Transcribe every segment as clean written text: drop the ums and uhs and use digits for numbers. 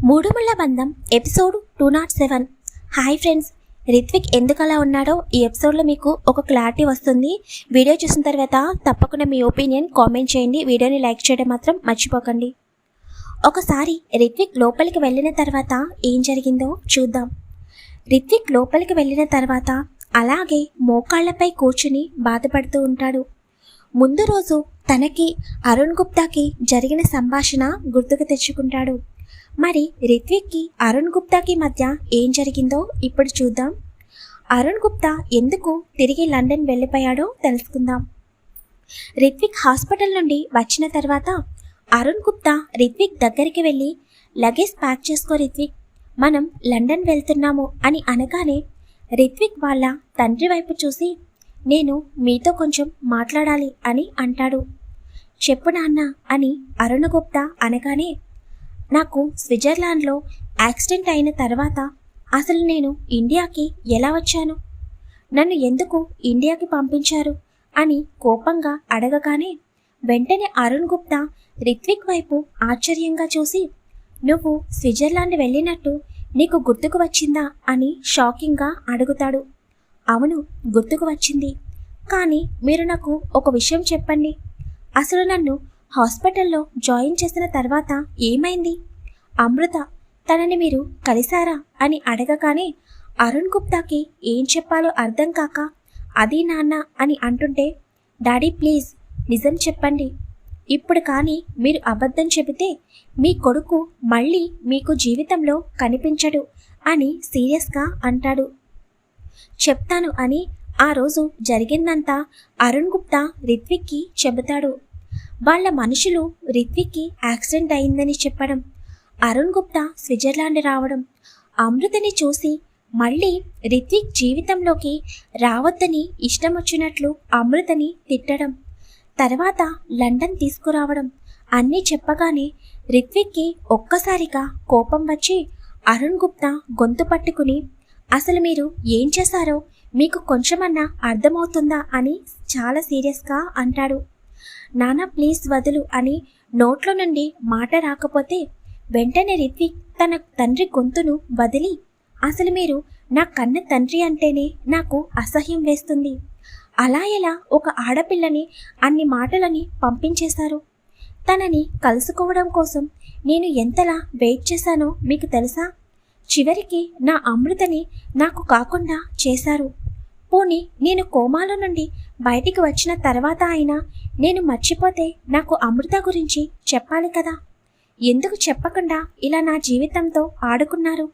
మూడుముళ్ళ బంధం episode 207. Hi friends, Ritwik ఎందుకు అలా ఉన్నాడో ఈ ఎపిసోడ్లో మీకు ఒక క్లారిటీ వస్తుంది. వీడియో చూసిన తర్వాత తప్పకుండా మీ ఒపీనియన్ కామెంట్ చేయండి. వీడియోని లైక్ చేయడం మాత్రం మర్చిపోకండి. ఒకసారి రిత్విక్ లోపలికి వెళ్ళిన తర్వాత ఏం జరిగిందో చూద్దాం. రిత్విక్ లోపలికి వెళ్ళిన తర్వాత అలాగే మోకాళ్లపై కూర్చుని బాధపడుతూ ఉంటాడు. ముందు రోజు తనకి అరుణ్ గుప్తాకి జరిగిన సంభాషణ గుర్తుకు తెచ్చుకుంటాడు. మరి రిత్విక్కి అరుణ్ గుప్తాకి మధ్య ఏం జరిగిందో ఇప్పుడు చూద్దాం. అరుణ్ గుప్తా ఎందుకు తిరిగి లండన్ వెళ్ళిపోయాడో తెలుసుకుందాం. రిత్విక్ హాస్పిటల్ నుండి వచ్చిన తర్వాత అరుణ్ గుప్తా రిత్విక్ దగ్గరికి వెళ్ళి, లగేజ్ ప్యాక్ చేసుకో రిత్విక్, మనం లండన్ వెళ్తున్నాము అని అనగానే రిత్విక్ వాళ్ళ తండ్రి వైపు చూసి, నేను మీతో కొంచెం మాట్లాడాలి అని అంటాడు. చెప్పు నాన్న అని అరుణ్ గుప్తా అనగానే, నాకు స్విట్జర్లాండ్లో యాక్సిడెంట్ అయిన తర్వాత అసలు నేను ఇండియాకి ఎలా వచ్చాను, నన్ను ఎందుకు ఇండియాకి పంపించారు అని కోపంగా అడగగానే వెంటనే అరుణ్ గుప్తా రిత్విక్ వైపు ఆశ్చర్యంగా చూసి, నువ్వు స్విట్జర్లాండ్ వెళ్ళినట్టు నీకు గుర్తుకు వచ్చిందా అని షాకింగ్గా అడుగుతాడు. అవును, గుర్తుకు వచ్చింది. కానీ మీరు నాకు ఒక విషయం చెప్పండి, అసలు నన్ను హాస్పిటల్లో జాయిన్ చేసిన తర్వాత ఏమైంది? అమృత, తనని మీరు కలిశారా అని అడగగానే అరుణ్ గుప్తాకి ఏం చెప్పాలో అర్థం కాక, అది నాన్న అని అంటుంటే, డాడీ ప్లీజ్ నిజం చెప్పండి, ఇప్పుడు కానీ మీరు అబద్ధం చెబితే మీ కొడుకు మళ్ళీ మీకు జీవితంలో కనిపించడు అని సీరియస్గా అంటాడు. చెప్తాను అని ఆ రోజు జరిగిందంతా అరుణ్ గుప్తా రిత్విక్కి చెబుతాడు. వాళ్ళ మనుషులు రిత్విక్కి యాక్సిడెంట్ అయిందని చెప్పడం, అరుణ్ గుప్తా స్విట్జర్లాండ్ రావడం, అమృతని చూసి మళ్ళీ రిత్విక్ జీవితంలోకి రావద్దని ఇష్టం వచ్చినట్లు అమృతని తిట్టడం, తర్వాత లండన్ తీసుకురావడం అన్నీ చెప్పగానే రిత్విక్కి ఒక్కసారిగా కోపం వచ్చి అరుణ్ గుప్తా గొంతు పట్టుకుని, అసలు మీరు ఏం చేశారో మీకు కొంచెమన్నా అర్థమవుతుందా అని చాలా సీరియస్గా అంటాడు. నాన్న ప్లీజ్ వదులు అని నోట్లో నుండి మాట రాకపోతే వెంటనే రిత్విక్ తన తండ్రి గొంతును వదిలి, అసలు మీరు నా కన్న తండ్రి అంటేనే నాకు అసహ్యం వేస్తుంది, అలా ఎలా ఒక ఆడపిల్లని అన్ని మాటలని పంపించేశారు, తనని కలుసుకోవడం కోసం నేను ఎంతలా వెయిట్ చేశానో మీకు తెలుసా, చివరికి నా అమృతని నాకు కాకుండా చేశారు, పోనీ నేను కోమాలో నుండి బయటికి వచ్చిన తర్వాత అయినా నేను మర్చిపోతే నాకు అమృత గురించి చెప్పాలి కదా, ఎందుకు చెప్పకుండా ఇలా నా జీవితంతో ఆడుకున్నారు,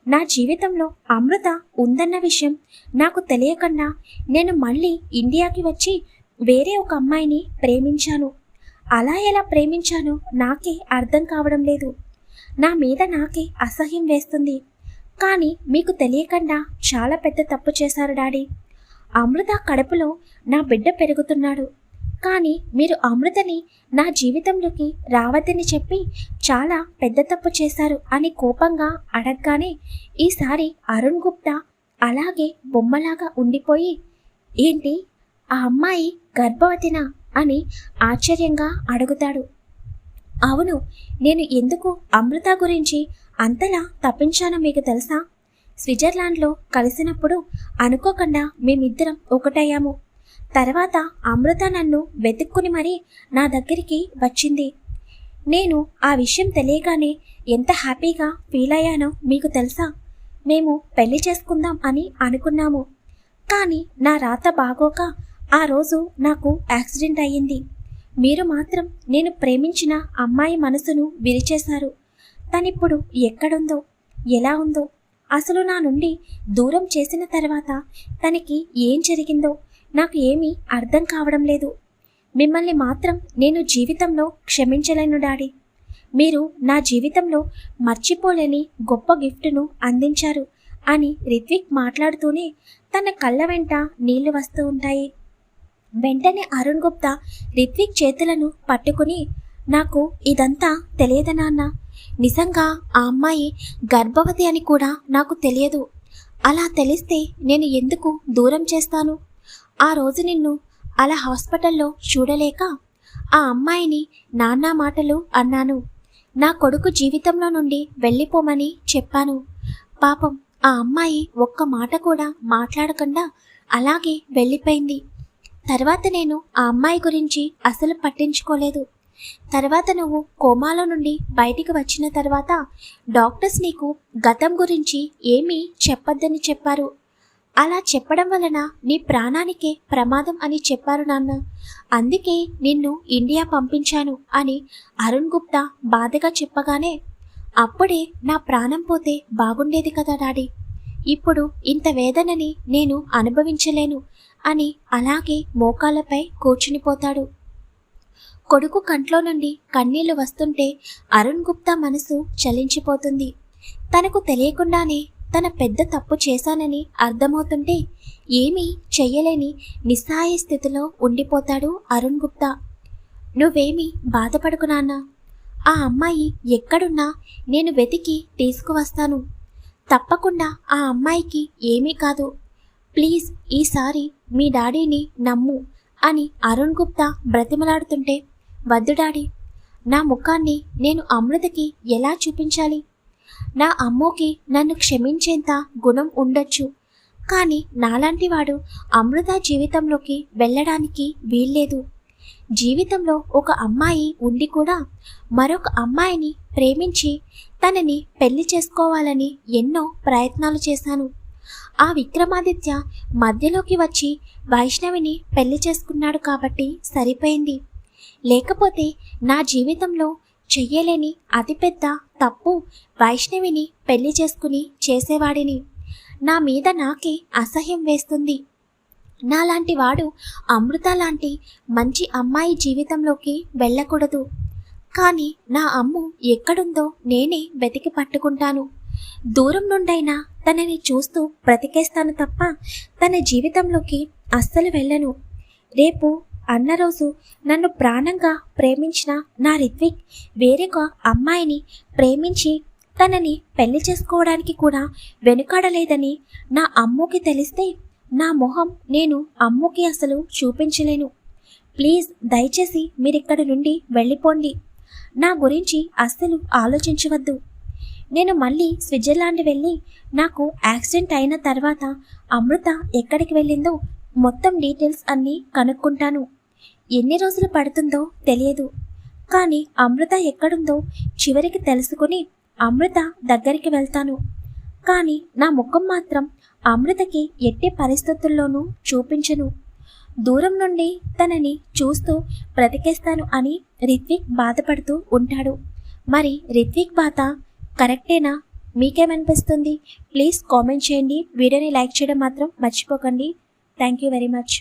నా జీవితంలో అమృత ఉందన్న విషయం నాకు తెలియకుండా నేను మళ్ళీ ఇండియాకి వచ్చి వేరే ఒక అమ్మాయిని ప్రేమించాను, అలా ఎలా ప్రేమించానో నాకే అర్థం కావడం లేదు, నా మీద నాకే అసహ్యం వేస్తుంది, కానీ మీకు తెలియకుండా చాలా పెద్ద తప్పు చేశారు డాడీ, అమృత కడుపులో నా బిడ్డ పెరుగుతున్నాడు, కానీ మీరు అమృతని నా జీవితంలోకి రావద్దని చెప్పి చాలా పెద్ద తప్పు చేశారు అని కోపంగా అడగగానే ఈసారి అరుణ్ గుప్తా అలాగే బొమ్మలాగా ఉండిపోయి, ఏంటి ఆ అమ్మాయి గర్భవతినా అని ఆశ్చర్యంగా అడుగుతాడు. అవును, నేను ఎందుకు అమృత గురించి అంతలా తప్పించానో మీకు తెలుసా, స్విట్జర్లాండ్లో కలిసినప్పుడు అనుకోకుండా మేమిద్దరం ఒకటయ్యాము, తర్వాత అమృత నన్ను వెతుక్కుని మరీ నా దగ్గరికి వచ్చింది, నేను ఆ విషయం తెలియగానే ఎంత హ్యాపీగా ఫీల్ అయ్యానో మీకు తెలుసా, మేము పెళ్లి చేసుకుందాం అని అనుకున్నాము, కానీ నా రాత బాగోక ఆ రోజు నాకు యాక్సిడెంట్ అయ్యింది, మీరు మాత్రం నేను ప్రేమించిన అమ్మాయి మనసును విరిచేశారు, తనిప్పుడు ఎక్కడుందో ఎలా ఉందో, అసలు నా నుండి దూరం చేసిన తర్వాత తనకి ఏం జరిగిందో నాకు ఏమీ అర్థం కావడం లేదు, మిమ్మల్ని మాత్రం నేను జీవితంలో క్షమించలేను డాడీ, మీరు నా జీవితంలో మర్చిపోలేని గొప్ప గిఫ్ట్ను అందించారు అని రిత్విక్ మాట్లాడుతూనే తన కళ్ళ వెంట నీళ్లు వస్తూ ఉంటాయి. వెంటనే అరుణ్ గుప్తా రిత్విక్ చేతులను పట్టుకుని, నాకు ఇదంతా తెలియదు నాన్న, నిజంగా ఆ అమ్మాయి గర్భవతి అని కూడా నాకు తెలియదు, అలా తెలిస్తే నేను ఎందుకు దూరం చేస్తాను, ఆ రోజు నిన్ను అలా హాస్పిటల్లో చూడలేక ఆ అమ్మాయిని నానా మాటలు అన్నాను, నా కొడుకు జీవితంలో నుండి వెళ్ళిపోమని చెప్పాను. పాపం ఆ అమ్మాయి ఒక్క మాట కూడా మాట్లాడకుండా అలాగే వెళ్ళిపోయింది. తర్వాత నేను ఆ అమ్మాయి గురించి అసలు పట్టించుకోలేదు. తర్వాత నువ్వు కోమాలో నుండి బయటికి వచ్చిన తర్వాత డాక్టర్స్ నీకు గతం గురించి ఏమీ చెప్పొద్దని చెప్పారు. అలా చెప్పడం వలన నీ ప్రాణానికే ప్రమాదం అని చెప్పారు నాన్న. అందుకే నిన్ను ఇండియా పంపించాను అని అరుణ్ గుప్తా బాధగా చెప్పగానే, అప్పుడే నా ప్రాణం పోతే బాగుండేది కదా డాడీ, ఇప్పుడు ఇంత వేదనని నేను అనుభవించలేను అని అలాగే మోకాళ్ళపై కూర్చునిపోతాడు. కొడుకు కంట్లో నుండి కన్నీళ్లు వస్తుంటే అరుణ్ గుప్తా మనసు చలించిపోతుంది. తనకు తెలియకుండానే తన పెద్ద తప్పు చేశానని అర్థమవుతుంటే ఏమీ చెయ్యలేని నిస్సహాయ స్థితిలో ఉండిపోతాడు అరుణ్ గుప్తా. నువ్వేమీ బాధపడకు నాన్న, ఆ అమ్మాయి ఎక్కడున్నా నేను వెతికి తీసుకువస్తాను. తప్పకుండా ఆ అమ్మాయికి ఏమీ కాదు. ప్లీజ్ ఈసారి మీ డాడీని నమ్ము అని అరుణ్ గుప్తా బ్రతిమలాడుతుంటే, వద్దు డాడీ, నా ముఖాన్ని నేను అమృతకి ఎలా చూపించాలి? నా అమ్మోకి నన్ను క్షమించేంత గుణం ఉండొచ్చు, కానీ నాలాంటి వాడు అమృత జీవితంలోకి వెళ్ళడానికి వీల్లేదు. జీవితంలో ఒక అమ్మాయి ఉండి కూడా మరొక అమ్మాయిని ప్రేమించి తనని పెళ్లి చేసుకోవాలని ఎన్నో ప్రయత్నాలు చేశాను. ఆ విక్రమాదిత్య మధ్యలోకి వచ్చి వైష్ణవిని పెళ్లి చేసుకున్నాడు కాబట్టి సరిపోయింది. లేకపోతే నా జీవితంలో చెయ్యలేని అతిపెద్ద తప్పు వైష్ణవిని పెళ్లి చేసుకుని చేసేవాడిని. నా మీద నాకే అసహ్యం వేస్తుంది. నాలాంటి వాడు అమృత లాంటి మంచి అమ్మాయి జీవితంలోకి వెళ్ళకూడదు. కానీ నా అమ్ము ఎక్కడుందో నేనే వెతికి పట్టుకుంటాను. దూరం నుండైనా తనని చూస్తూ బ్రతికేస్తాను తప్ప తన జీవితంలోకి అస్సలు వెళ్ళను. రేపు అన్న రోజు నన్ను ప్రాణంగా ప్రేమించిన నా రిత్విక్ వేరొక అమ్మాయిని ప్రేమించి తనని పెళ్లి చేసుకోవడానికి కూడా వెనుకాడలేదని నా అమ్ముకి తెలిస్తే నా మొహం నేను అమ్ముకి అసలు చూపించలేను. ప్లీజ్ దయచేసి మీరిక్కడి నుండి వెళ్ళిపోండి. నా గురించి అస్సలు ఆలోచించవద్దు. నేను మళ్ళీ స్విట్జర్లాండ్ వెళ్ళి నాకు యాక్సిడెంట్ అయిన తర్వాత అమృత ఎక్కడికి వెళ్ళిందో మొత్తం డీటెయిల్స్ అన్నీ కనుక్కుంటాను. ఎన్ని రోజులు పడుతుందో తెలియదు, కానీ అమృత ఎక్కడుందో చివరికి తెలుసుకుని అమృత దగ్గరికి వెళ్తాను. కానీ నా ముఖం మాత్రం అమృతకి ఎట్టి పరిస్థితుల్లోనూ చూపించను. దూరం నుండి తనని చూస్తూ బ్రతికేస్తాను అని రిత్విక్ బాధపడుతూ ఉంటాడు. మరి రిత్విక్ బాధ కరెక్టేనా? మీకేమనిపిస్తుంది? ప్లీజ్ కామెంట్ చేయండి. వీడియోని లైక్ చేయడం మాత్రం మర్చిపోకండి. Thank you very much.